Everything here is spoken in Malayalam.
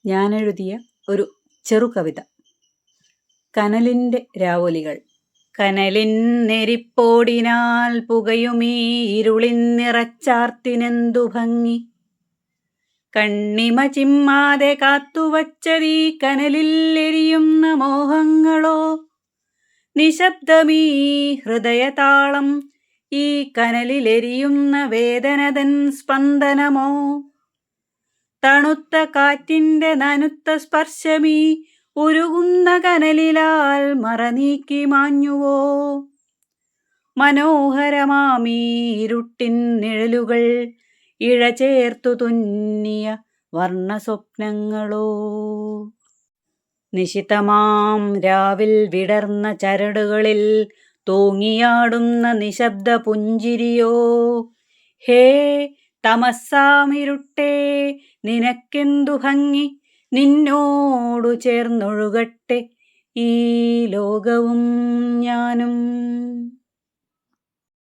ഞാനെഴുതിയ ഒരു ചെറുകവിത. കനലിൻ്റെ രാവൊലികൾ. കനലിൻ നെരിപ്പോടിനാൽ പുകയുമീ ഇരുളിൻ നിറച്ചാർത്തിനെന്തു ഭംഗി. കണ്ണിമ ചിമ്മാതെ കാത്തുവച്ചതീ കനലിൽ എരിയുന്ന മോഹങ്ങളോ. നിശബ്ദമീ ഹൃദയതാളം ഈ കനലിലെരിയുന്ന വേദനതൻ സ്പന്ദനമോ. തണുത്ത കാറ്റിൻ്റെ നനുത്ത സ്പർശമീ ഉരുകുന്ന കനലിലാൽ മറനീക്കി മാഞ്ഞുവോ. മനോഹരമാമീ ഇരുട്ടിൻ നിഴലുകൾ ഇഴചേർത്തു തുന്നിയ വർണ്ണസ്വപ്നങ്ങളോ. നിശിതമാം രാവിൽ വിടർന്ന ചരടുകളിൽ തൂങ്ങിയാടുന്ന നിശബ്ദ പുഞ്ചിരിയോ. ഹേ തമസ്സാമിരുട്ടേ, നിനക്കെന്തു ഭംഗി. നിന്നോടു ചേർന്നൊഴുകട്ടെ ഈ ലോകവും ഞാനും.